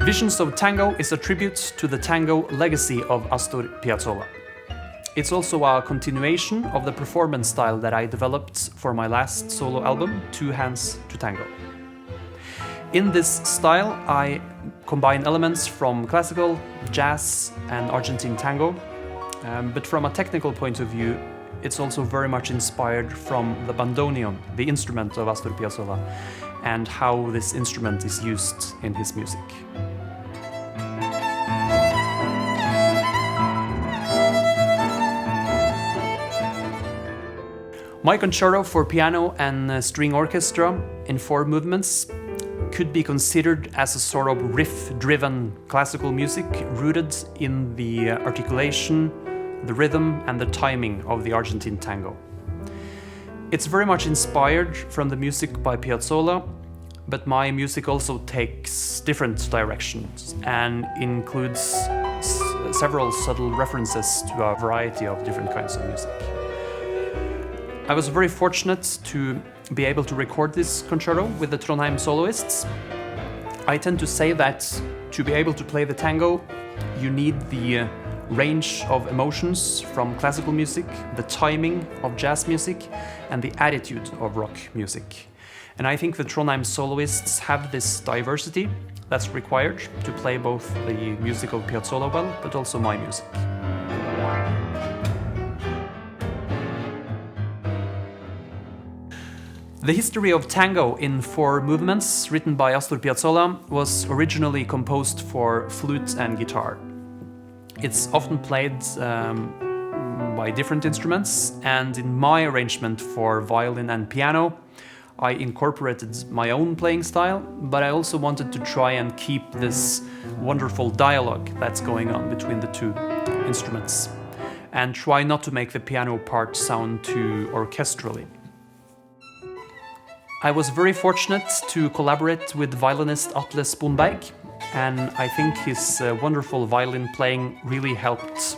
Visions of Tango is a tribute to the tango legacy of Astor Piazzolla. It's also a continuation of the performance style that I developed for my last solo album, Two Hands to Tango. In this style, I combine elements from classical, jazz, and Argentine tango, but from a technical point of view, it's also very much inspired from the bandoneon, the instrument of Astor Piazzolla, and how this instrument is used in his music. My concerto for piano and string orchestra in 4 movements could be considered as a sort of riff-driven classical music rooted in the articulation, the rhythm, and the timing of the Argentine tango. It's very much inspired from the music by Piazzolla, but my music also takes different directions and includes several subtle references to a variety of different kinds of music. I was very fortunate to be able to record this concerto with the Trondheim soloists. I tend to say that to be able to play the tango, you need the range of emotions from classical music, the timing of jazz music, and the attitude of rock music. And I think the Trondheim soloists have this diversity that's required to play both the music of Piazzolla well, but also my music. The history of tango in 4 movements, written by Astor Piazzolla, was originally composed for flute and guitar. It's often played by different instruments, and in my arrangement for violin and piano, I incorporated my own playing style, but I also wanted to try and keep this wonderful dialogue that's going on between the 2 instruments, and try not to make the piano part sound too orchestrally. I was very fortunate to collaborate with violinist Atle Sponberg, and I think his wonderful violin playing really helped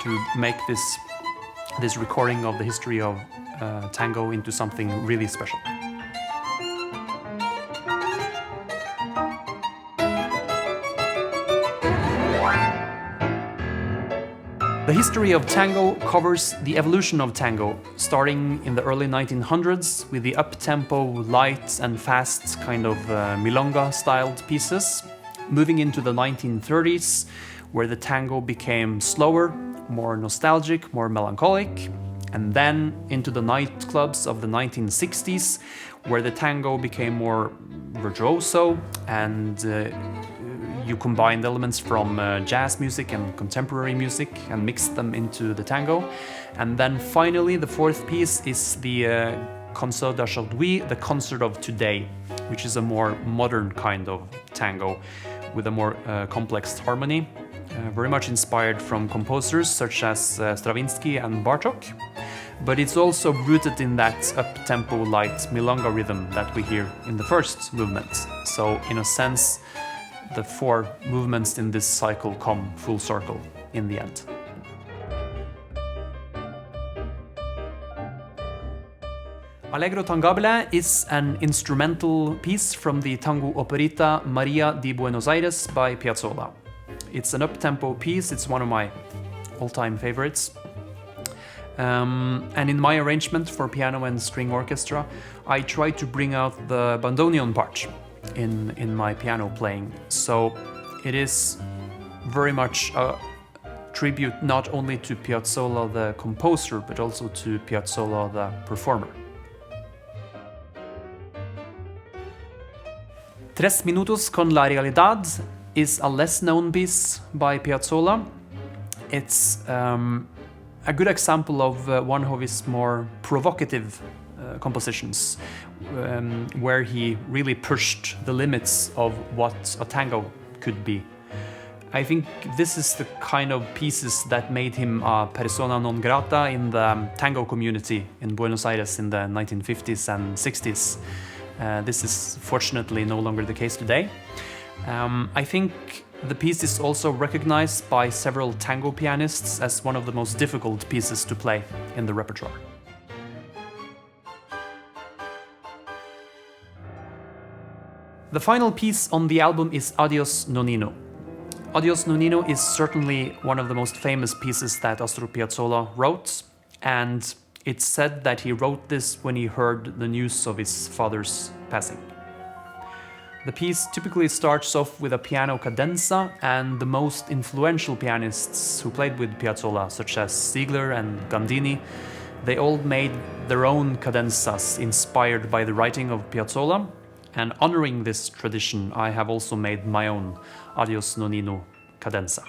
to make this recording of the history of tango into something really special. The history of tango covers the evolution of tango, starting in the early 1900s with the up-tempo, light and fast kind of milonga-styled pieces, moving into the 1930s, where the tango became slower, more nostalgic, more melancholic, and then into the nightclubs of the 1960s, where the tango became more virtuoso and you combined elements from jazz music and contemporary music and mixed them into the tango. And then finally, the 4th piece is the Concert d'aujourd'hui, the concert of today, which is a more modern kind of tango with a more complex harmony, very much inspired from composers such as Stravinsky and Bartók. But it's also rooted in that up-tempo light milonga rhythm that we hear in the first movement. So in a sense, the 4 movements in this cycle come full circle in the end. Allegro Tangabile is an instrumental piece from the tango operetta Maria di Buenos Aires by Piazzolla. It's an up-tempo piece, it's one of my all-time favorites. And in my arrangement for piano and string orchestra, I try to bring out the bandoneon part in my piano playing. So it is very much a tribute not only to Piazzolla the composer, but also to Piazzolla the performer. Tres Minutos con la Realidad is a less-known piece by Piazzolla. It's a good example of one of his more provocative compositions, where he really pushed the limits of what a tango could be. I think this is the kind of pieces that made him a persona non grata in the tango community in Buenos Aires in the 1950s and 60s. This is fortunately no longer the case today. I think the piece is also recognized by several tango pianists as one of the most difficult pieces to play in the repertoire. The final piece on the album is Adios Nonino. Adios Nonino is certainly one of the most famous pieces that Astor Piazzolla wrote, and it's said that he wrote this when he heard the news of his father's passing. The piece typically starts off with a piano cadenza, and the most influential pianists who played with Piazzolla, such as Ziegler and Gandini, they all made their own cadenzas inspired by the writing of Piazzolla, and honoring this tradition, I have also made my own Adios Nonino cadenza.